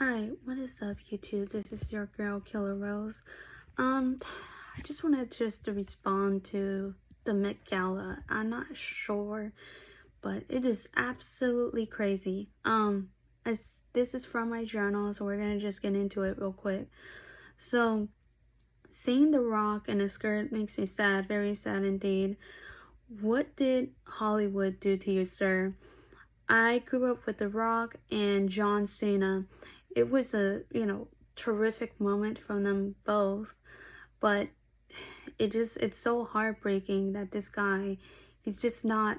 Hi, what is up, YouTube? This is your girl, Killer Rose. Um, I just wanted to respond to the Met Gala. I'm not sure, but it is absolutely crazy. As this is from my journal, so we're gonna just get into it real quick. So, seeing The Rock in a skirt makes me sad, very sad indeed. What did Hollywood do to you, sir? I grew up with The Rock and John Cena. It was a, terrific moment from them both, but it's so heartbreaking that this guy, he's just not,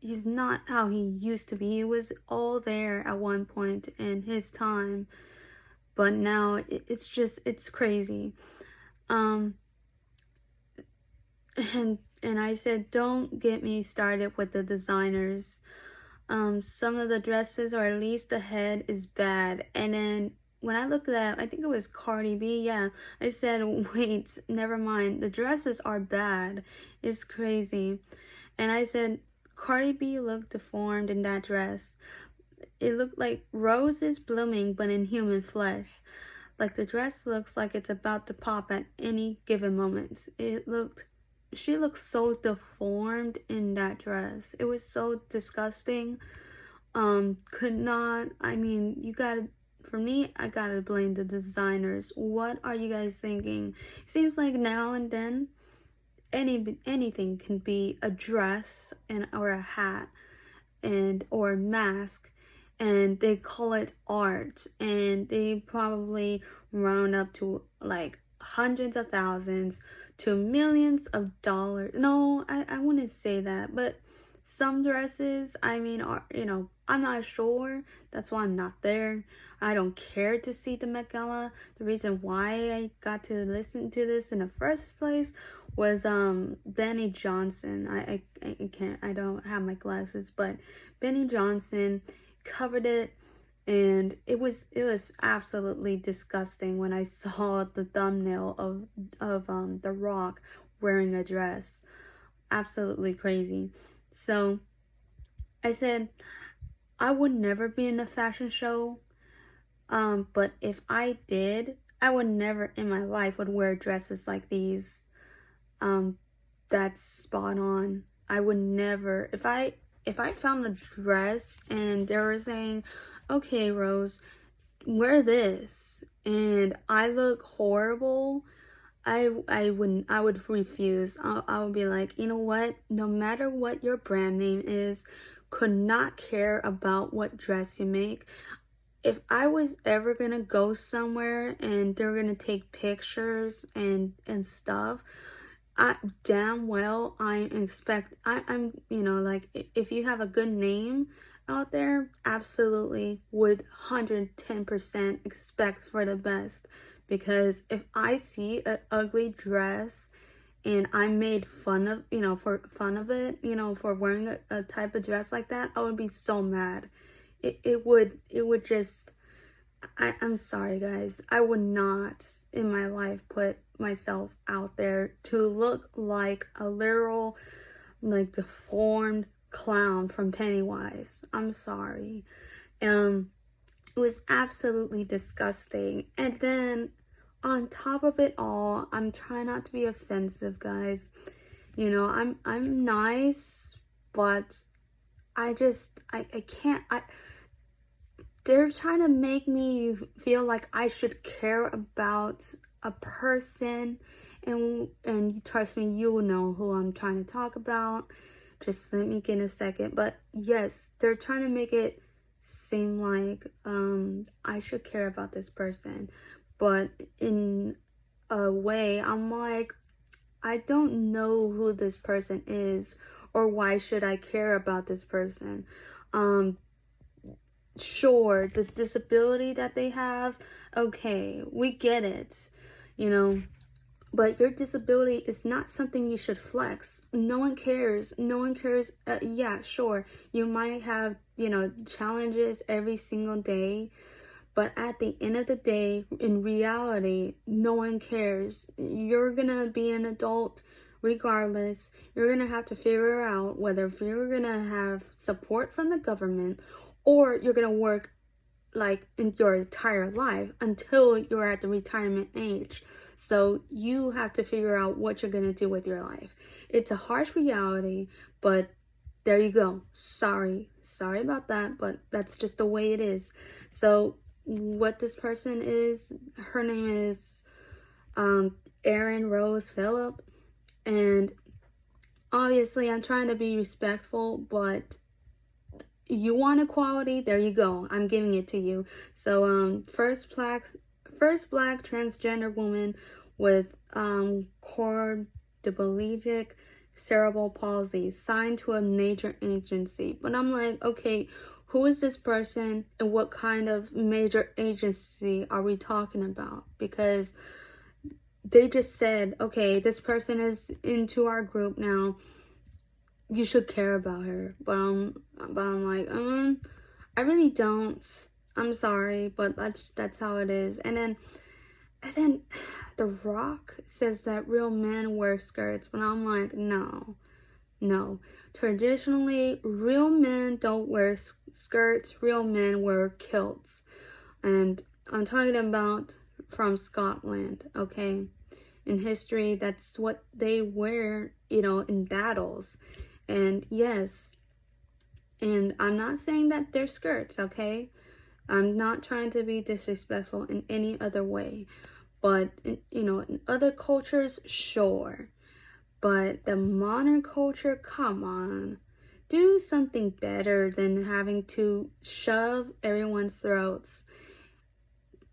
he's not how he used to be. He was all there at one point in his time, but now it's crazy. Um, and I said, don't get me started with the designers. Some of the dresses, or at least the head, is bad. And then when I looked at, I think it was Cardi B, yeah, I said, wait, never mind. The dresses are bad. It's crazy. And I said, Cardi B looked deformed in that dress. It looked like roses blooming, but in human flesh. Like the dress looks like it's about to pop at any given moment. She looked so deformed in that dress. It was so disgusting. Could not, I mean, for me, I gotta blame the designers. What are you guys thinking? Seems like now and then, anything can be a dress or a hat or a mask, and they call it art, and they probably round up to like hundreds of thousands to millions of dollars. No, I wouldn't say that, but some dresses, I mean, are, I'm not sure. That's why I'm not there. I don't care to see the Met Gala. The reason why I got to listen to this in the first place was Benny Johnson. I can't, I don't have my glasses, but Benny Johnson covered it, and it was absolutely disgusting when I saw the thumbnail of The Rock wearing a dress. Absolutely crazy. So I said I would never be in a fashion show. But if I did, I would never in my life would wear dresses like these. Um, that's spot on. I would never, if I found a dress and they were saying, okay, Rose, wear this, and I look horrible, I would refuse. I would be like, you know what? No matter what your brand name is, could not care about what dress you make. If I was ever gonna go somewhere and they're gonna take pictures and stuff, I damn well I'm like, if you have a good name out there, absolutely would 110% expect for the best. Because if I see an ugly dress and I'm made fun of, for fun of it, for wearing a type of dress like that, I would be so mad. It would just, I'm sorry, guys. I would not in my life put myself out there to look like a literal, like, deformed clown from Pennywise. I'm sorry. It was absolutely disgusting. And then on top of it all, I'm trying not to be offensive, guys. I'm nice, but I can't. They're trying to make me feel like I should care about a person, and trust me, you will know who I'm trying to talk about. Just let me get a second. But yes, they're trying to make it seem like I should care about this person, but in a way, I'm like, I don't know who this person is, or why should I care about this person. Sure, the disability that they have, okay, we get it, you know, but your disability is not something you should flex. No one cares. No one cares. Yeah, sure, you might have, challenges every single day, but at the end of the day, in reality, no one cares. You're gonna be an adult regardless. You're gonna have to figure out whether you're gonna have support from the government, or you're gonna work like in your entire life until you're at the retirement age. So you have to figure out what you're going to do with your life. It's a harsh reality, but there you go. Sorry about that, but that's just the way it is. So what this person is, her name is Erin Rose Phillip, and obviously I'm trying to be respectful, but you want equality, there you go, I'm giving it to you. So first black transgender woman with quadriplegic cerebral palsy signed to a major agency. But I'm like, okay, who is this person and what kind of major agency are we talking about? Because they just said, okay, this person is into our group now, you should care about her. But I'm like, I really don't. I'm sorry, but that's how it is. And then The Rock says that real men wear skirts, but I'm like, no. Traditionally, real men don't wear skirts. Real men wear kilts. And I'm talking about from Scotland, okay? In history, that's what they wear, in battles. And yes, and I'm not saying that they're skirts, okay? I'm not trying to be disrespectful in any other way. But, in other cultures, sure. But the modern culture, come on. Do something better than having to shove everyone's throats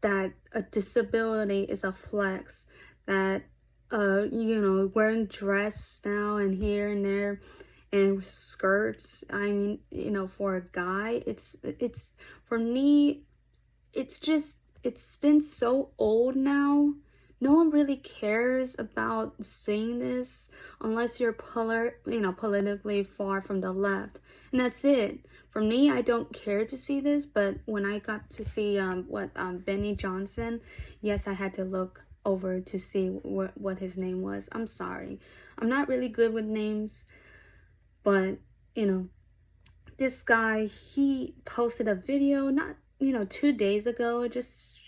that a disability is a flex, that, wearing dress now and here and there and skirts. I mean, for a guy, it's for me, it's been so old now. No one really cares about seeing this unless you're politically far from the left, and that's it. For me, I don't care to see this, but when I got to see Benny Johnson, yes, I had to look over to see what his name was. I'm sorry, I'm not really good with names, but this guy, he posted a video not 2 days ago.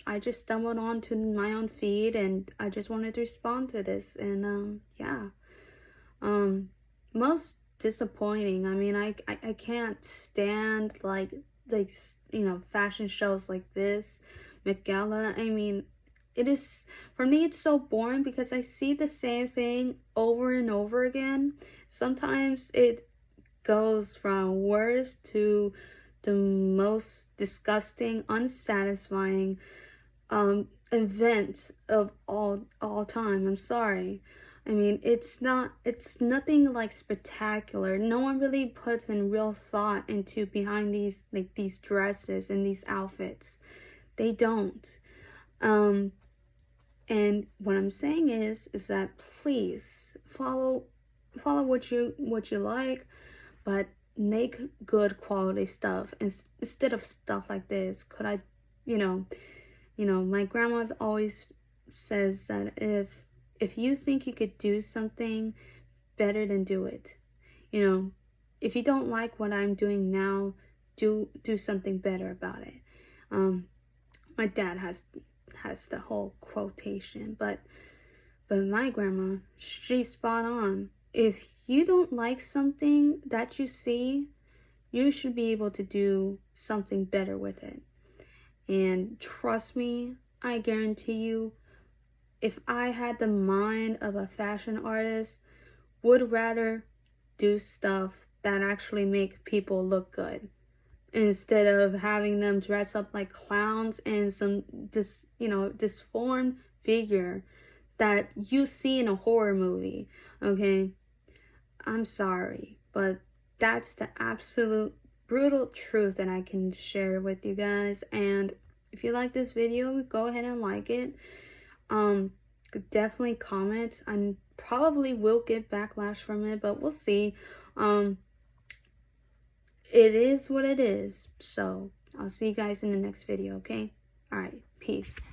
I just stumbled onto my own feed, and I just wanted to respond to this. And yeah, most disappointing. I mean, I can't stand like fashion shows like this, Met Gala. I mean, it is, for me, it's so boring because I see the same thing over and over again. Sometimes it goes from worst to the most disgusting, unsatisfying event of all time. I'm sorry. I mean, it's nothing like spectacular. No one really puts in real thought into behind these dresses and these outfits. They don't. And what I'm saying is that please follow what you like, but make good quality stuff instead of stuff like this. Could I, my grandma's always says that if you think you could do something better, then do it. If you don't like what I'm doing now, do something better about it. My dad has the whole quotation, but my grandma, she's spot on. If you don't like something that you see, you should be able to do something better with it. And trust me, I guarantee you, if I had the mind of a fashion artist, would rather do stuff that actually make people look good instead of having them dress up like clowns and some disformed figure that you see in a horror movie. Okay, I'm sorry, but that's the absolute brutal truth that I can share with you guys. And if you like this video, go ahead and like it. Definitely comment. I probably will get backlash from it, but we'll see. It is what it is. So I'll see you guys in the next video, okay? All right, peace.